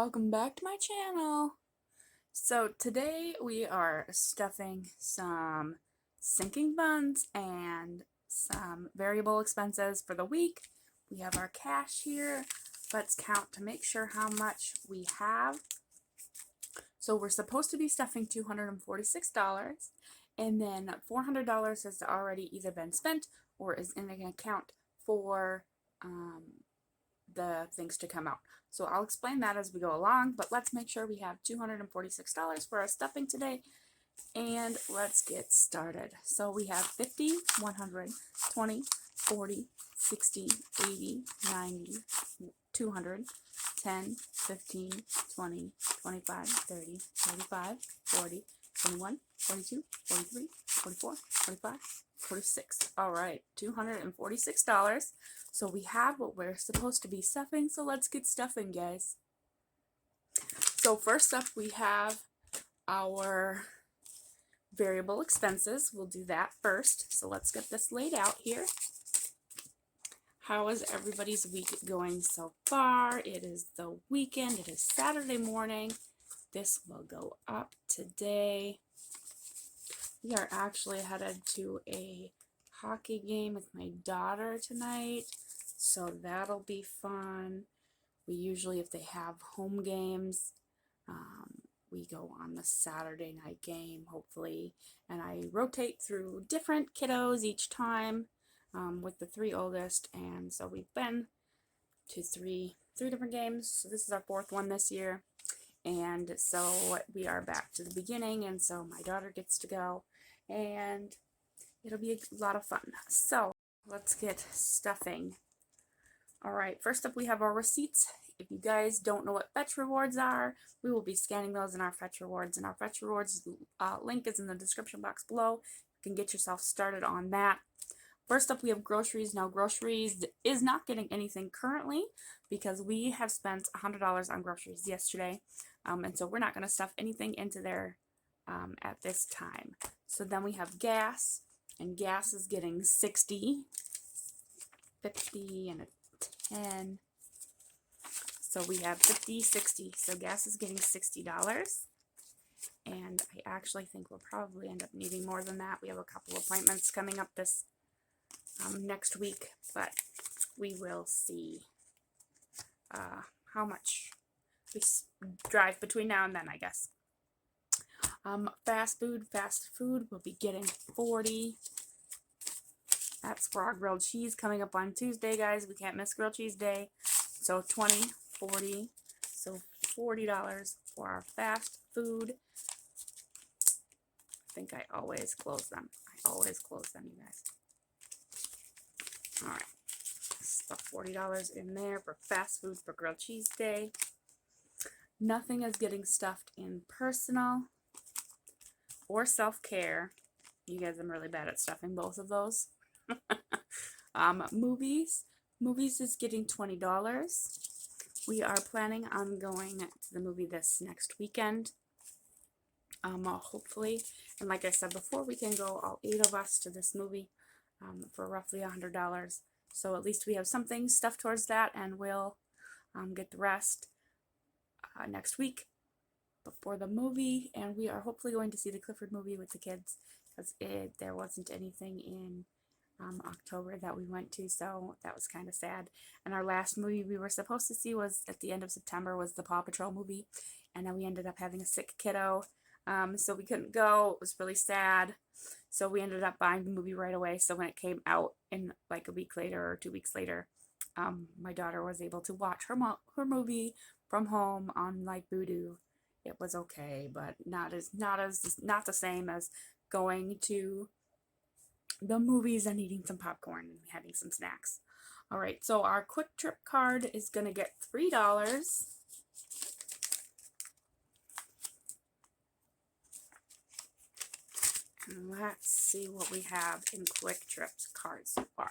Welcome back to my channel. So today we are stuffing some sinking funds and some variable expenses for the week. We have our cash here. Let's count to make sure how much we have. So we're supposed to be stuffing $246, and then $400 has already either been spent or is in an account for the things to come out. So I'll explain that as we go along, but let's make sure we have $246 for our stuffing today, and let's get started. So we have 50, 100, 20, 40, 60, 80, 90, 200, 10, 15, 20, 25, 30, 35, 40, 21, 42, 43, 44, 45, 46. All right, $246. So we have what we're supposed to be stuffing, so let's get stuffing, guys. So first up, we have our variable expenses. We'll do that first. So let's get this laid out here. How is everybody's week going so far? It is the weekend. It is Saturday morning. This will go up today. We are actually headed to a hockey game with my daughter tonight, so that'll be fun. We usually, if they have home games, we go on the Saturday night game, hopefully, and I rotate through different kiddos each time with the three oldest, and so we've been to three different games. So this is our fourth one this year, and so we are back to the beginning, and so my daughter gets to go, and it'll be a lot of fun. So let's get stuffing. All right, first up we have our receipts. If you guys don't know what Fetch Rewards are, we will be scanning those in our Fetch Rewards, and our Fetch Rewards link is in the description box below. You can get yourself started on that. First up we have groceries. Now groceries is not getting anything currently because we have spent $100 on groceries yesterday, and so we're not going to stuff anything into there at this time. So then we have gas, and gas is getting 60, 50, and a 10. So we have 50, 60. So gas is getting $60. And I actually think we'll probably end up needing more than that. We have a couple appointments coming up this next week, but we will see how much we drive between now and then, I guess. Fast food will be getting 40. That's for our grilled cheese coming up on Tuesday, guys. We can't miss grilled cheese day. So 20, 40, so $40 for our fast food. I think I always close them. You guys. All right, stuff $40 in there for fast food for grilled cheese day. Nothing is getting stuffed in personal or self-care. You guys, I'm really bad at stuffing both of those. Movies is getting $20. We are planning on going to the movie this next weekend, hopefully, and like I said before, we can go all 8 of us to this movie for roughly $100. So at least we have something stuffed towards that, and we'll get the rest next week before the movie. And we are hopefully going to see the Clifford movie with the kids, because there wasn't anything in October that we went to, so that was kind of sad. And our last movie we were supposed to see was at the end of September, was the Paw Patrol movie, and then we ended up having a sick kiddo, so we couldn't go. It was really sad, so we ended up buying the movie right away. So when it came out in like a week later or 2 weeks later, my daughter was able to watch her movie from home on like Vudu. It was okay, but not the same as going to the movies and eating some popcorn and having some snacks. All right, so our Quick Trip card is going to get $3. And let's see what we have in Quick Trip's cards so far.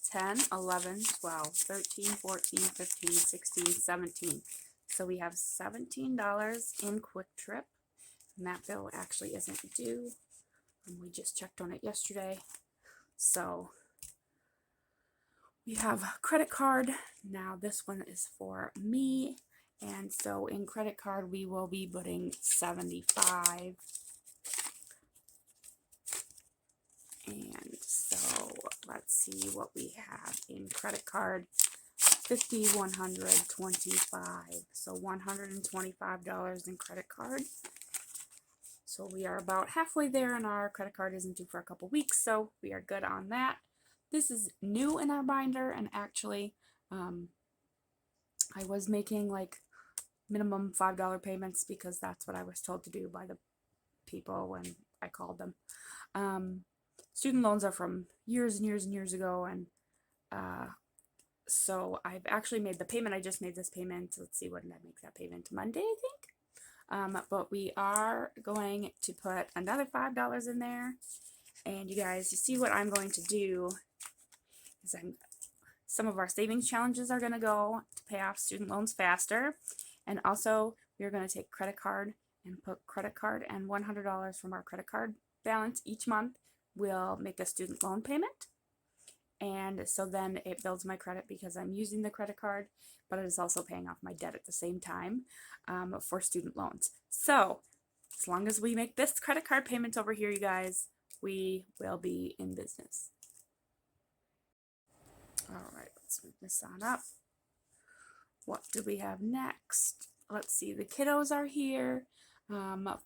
10, 11, 12, 13, 14, 15, 16, 17. So we have $17 in Quick Trip, and that bill actually isn't due. We just checked on it yesterday. So we have a credit card. Now this one is for me And so in credit card, we will be putting $75. And so let's see what we have in credit card. 50, 100, 25. So $125 in credit card. So we are about halfway there, and our credit card isn't due for a couple weeks, so we are good on that. This is new in our binder, and actually I was making like minimum $5 payments because that's what I was told to do by the people when I called them. Student loans are from years and years and years ago, and so I've actually made the payment. I just made this payment. Let's see, when did I make that payment? Monday, I think. But we are going to put another $5 in there. And you guys, you see what I'm going to do is some of our savings challenges are going to go to pay off student loans faster. And also, we're going to take credit card and put credit card, and $100 from our credit card balance each month will make a student loan payment. And so then it builds my credit because I'm using the credit card, but it is also paying off my debt at the same time for student loans. So as long as we make this credit card payment over here, you guys, we will be in business. All right, let's move this on up. What do we have next? Let's see, the kiddos are here.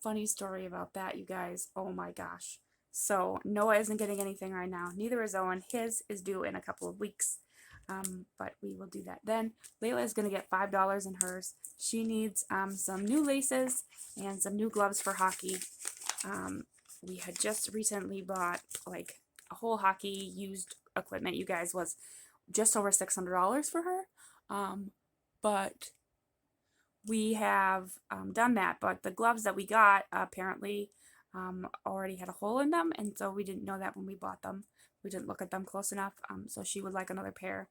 Funny story about that, you guys. Oh my gosh. So Noah isn't getting anything right now. Neither is Owen. His is due in a couple of weeks. But we will do that then. Layla is going to get $5 in hers. She needs some new laces and some new gloves for hockey. We had just recently bought like a whole hockey used equipment, you guys, was just over $600 for her. But we have done that. But the gloves that we got apparently already had a hole in them, and so we didn't know that when we bought them. We didn't look at them close enough, so she would like another pair,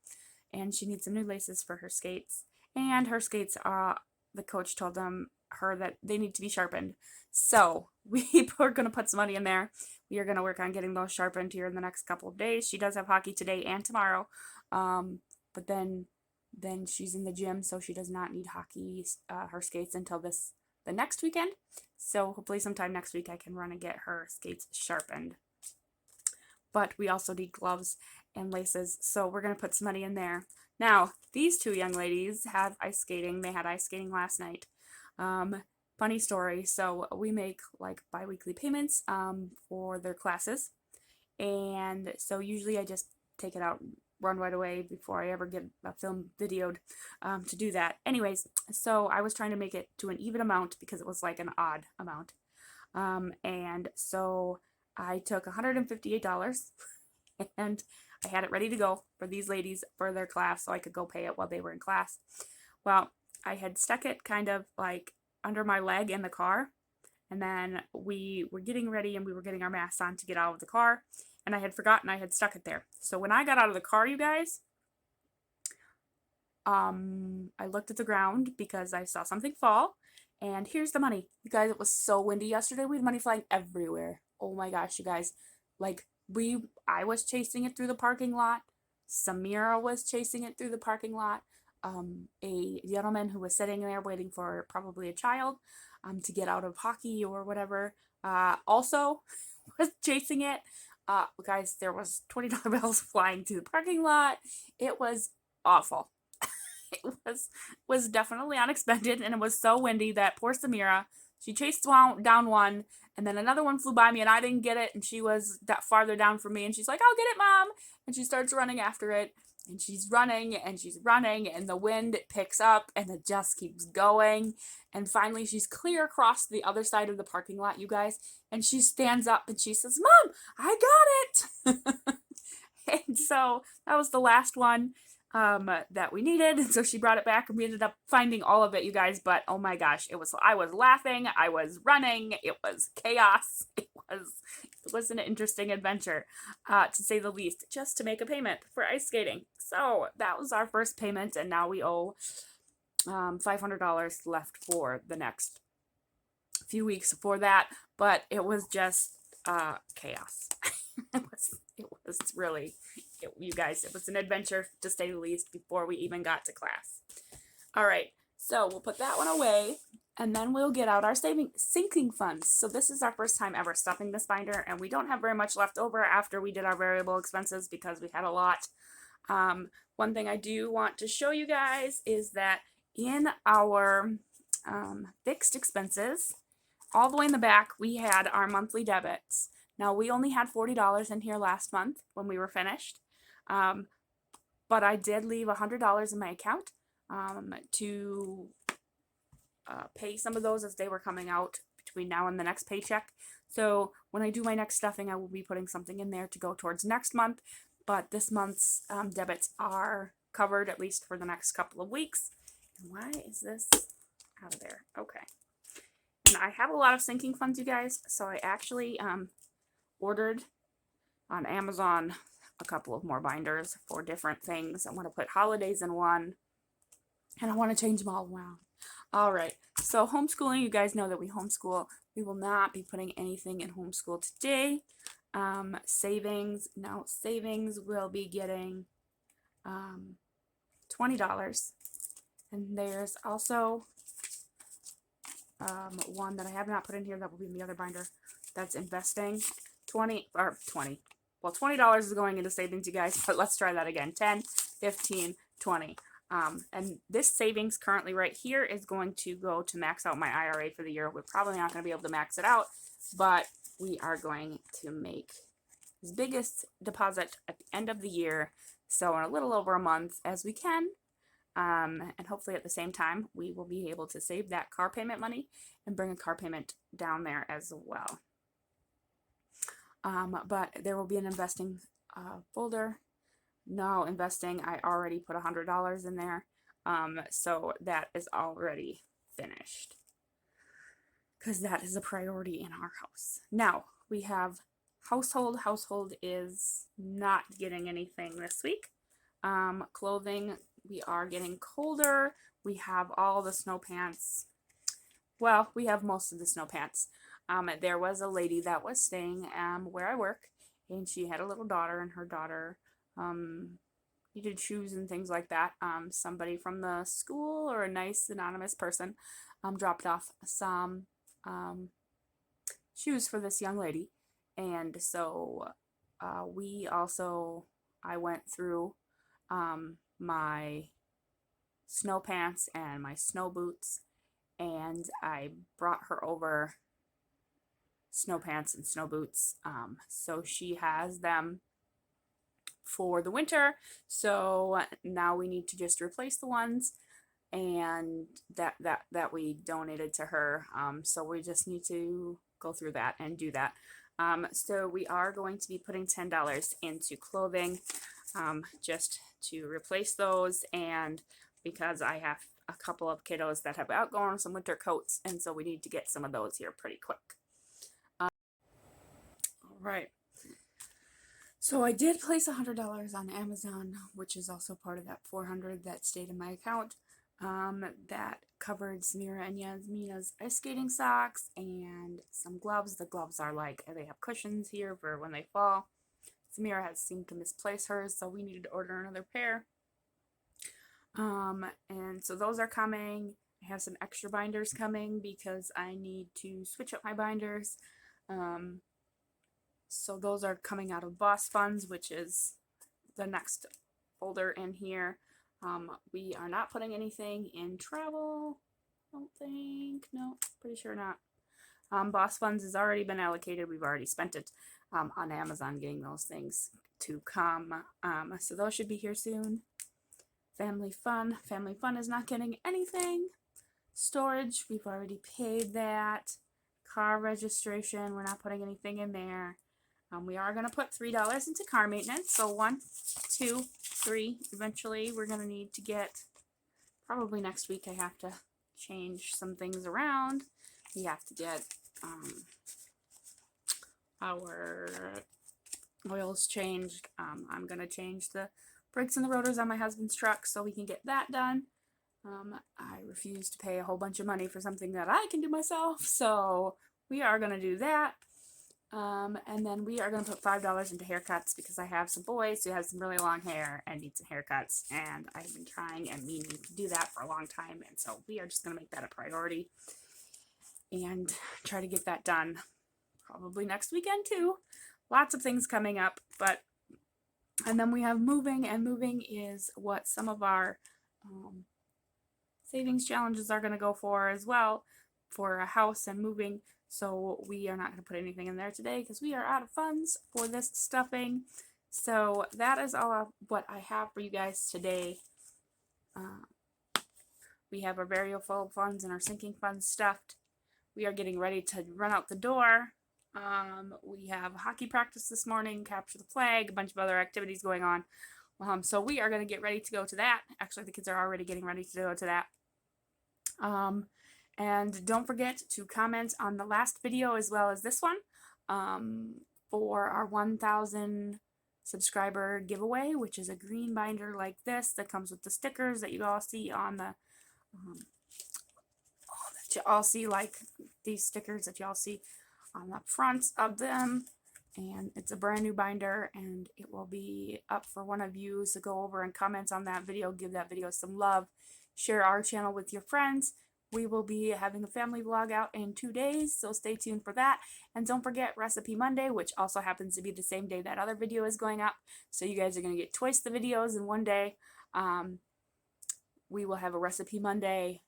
and she needs some new laces for her skates. And her skates, the coach told her that they need to be sharpened. So we are going to put some money in there. We are going to work on getting those sharpened here in the next couple of days. She does have hockey today and tomorrow, but then she's in the gym, so she does not need hockey, her skates, until the next weekend. So hopefully sometime next week I can run and get her skates sharpened. But we also need gloves and laces, so we're going to put some money in there. Now, these two young ladies have ice skating. They had ice skating last night. Funny story, so we make like bi-weekly payments for their classes. And so usually I just take it out and run right away before I ever get a film videoed to do that. Anyways, so I was trying to make it to an even amount because it was like an odd amount. And so I took $158 and I had it ready to go for these ladies for their class so I could go pay it while they were in class. Well, I had stuck it kind of like under my leg in the car, and then we were getting ready and we were getting our masks on to get out of the car, and I had forgotten I had stuck it there. So when I got out of the car, you guys, I looked at the ground because I saw something fall, and here's the money. You guys, it was so windy yesterday. We had money flying everywhere. Oh my gosh, you guys. Like, I was chasing it through the parking lot. Samira was chasing it through the parking lot. A gentleman who was sitting there waiting for probably a child to get out of hockey or whatever also was chasing it. Guys, there was $20 bills flying through the parking lot. It was awful. It was definitely unexpected, and it was so windy that poor Samira, she chased down one, and then another one flew by me, and I didn't get it, and she was that farther down from me, and she's like, "I'll get it, Mom," and she starts running after it, and she's running, and the wind picks up, and it just keeps going, and finally she's clear across the other side of the parking lot, you guys, and she stands up, and she says, "Mom, I got it!" And so that was the last one that we needed, and so she brought it back, and we ended up finding all of it, you guys. But oh my gosh, I was laughing, I was running, it was chaos, it was an interesting adventure, to say the least, just to make a payment for ice skating. So that was our first payment, and now we owe $500 left for the next few weeks for that. But it was just chaos. It was really, you guys, it was an adventure to say the least before we even got to class. All right, So we'll put that one away, and then we'll get out our sinking funds. So this is our first time ever stuffing this binder, and we don't have very much left over after we did our variable expenses because we had a lot. One thing I do want to show you guys is that in our fixed expenses, all the way in the back, we had our monthly debits. Now, we only had $40 in here last month when we were finished, but I did leave $100 in my account to pay some of those as they were coming out between now and the next paycheck. So when I do my next stuffing, I will be putting something in there to go towards next month, but this month's debits are covered at least for the next couple of weeks. And why is this out of there? Okay. And I have a lot of sinking funds, you guys, so I actually ordered on Amazon a couple of more binders for different things. I want to put holidays in one, and I want to change them all around. All right, so homeschooling, you guys know that we homeschool. We will not be putting anything in homeschool today. Savings, no, savings will be getting $20. And there's also one that I have not put in here that will be in the other binder that's investing. $20. Well, $20 is going into savings, you guys, but let's try that again. 10, 15, 20. And this savings currently right here is going to go to max out my IRA for the year. We're probably not going to be able to max it out, but we are going to make the biggest deposit at the end of the year, so in a little over a month as we can. And hopefully at the same time, we will be able to save that car payment money and bring a car payment down there as well. But there will be an investing folder. No, investing, I already put $100 in there. So that is already finished, because that is a priority in our house. Now, we have household. Household is not getting anything this week. Clothing, we are getting colder. We have all the snow pants. Well, we have most of the snow pants. There was a lady that was staying where I work, and she had a little daughter, and her daughter needed shoes and things like that. Somebody from the school, or a nice anonymous person, dropped off some shoes for this young lady. And so I went through my snow pants and my snow boots, and I brought her over snow pants and snow boots. So she has them for the winter. So now we need to just replace the ones and that we donated to her. So we just need to go through that and do that. So we are going to be putting $10 into clothing, just to replace those, and because I have a couple of kiddos that have outgrown some winter coats, and so we need to get some of those here pretty quick. All right. So I did place $100 on Amazon, which is also part of that $400 that stayed in my account. That covered Samira and Yasmina's ice skating socks and some gloves. The gloves are like, they have cushions here for when they fall. Samira has seemed to misplace hers, so we needed to order another pair. And so those are coming. I have some extra binders coming because I need to switch up my binders. So those are coming out of Boss Funds, which is the next folder in here. We are not putting anything in travel, I don't think. No, pretty sure not. Boss Funds has already been allocated. We've already spent it on Amazon getting those things to come. So those should be here soon. Family Fun. Family Fun is not getting anything. Storage, we've already paid that. Car registration, we're not putting anything in there. We are going to put $3 into car maintenance. So 1, 2, 3. Eventually, we're going to need to get, probably next week, I have to change some things around. We have to get our oils changed. I'm going to change the brakes and the rotors on my husband's truck so we can get that done. I refuse to pay a whole bunch of money for something that I can do myself, so we are going to do that. And then we are going to put $5 into haircuts because I have some boys who have some really long hair and need some haircuts. And I've been trying and meaning to do that for a long time. And so we are just going to make that a priority and try to get that done probably next weekend too. Lots of things coming up, and then we have moving, and moving is what some of our savings challenges are going to go for as well, for a house and moving. So we are not going to put anything in there today because we are out of funds for this stuffing. So that is all of what I have for you guys today. We have our variable funds and our sinking funds stuffed. We are getting ready to run out the door. We have hockey practice this morning, capture the flag, a bunch of other activities going on. So we are going to get ready to go to that. Actually, the kids are already getting ready to go to that. And don't forget to comment on the last video as well as this one for our 1,000 subscriber giveaway, which is a green binder like this that comes with the stickers that you all see on the that you all see, like these stickers that y'all see on the fronts of them. And it's a brand new binder, and it will be up for one of you, so go over and comment on that video, give that video some love, share our channel with your friends. We will be having a family vlog out in 2 days, so stay tuned for that. And don't forget Recipe Monday, which also happens to be the same day that other video is going up, so you guys are going to get twice the videos in one day. We will have a Recipe Monday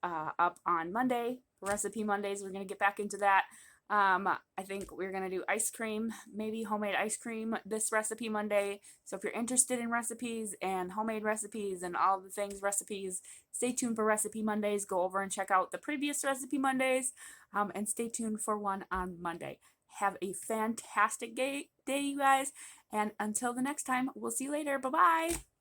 up on Monday. Recipe Mondays, we're going to get back into that. I think we're going to do ice cream, maybe homemade ice cream this Recipe Monday. So if you're interested in recipes and homemade recipes and all the things recipes, stay tuned for Recipe Mondays. Go over and check out the previous Recipe Mondays, and stay tuned for one on Monday. Have a fantastic day, you guys. And until the next time, we'll see you later. Bye-bye.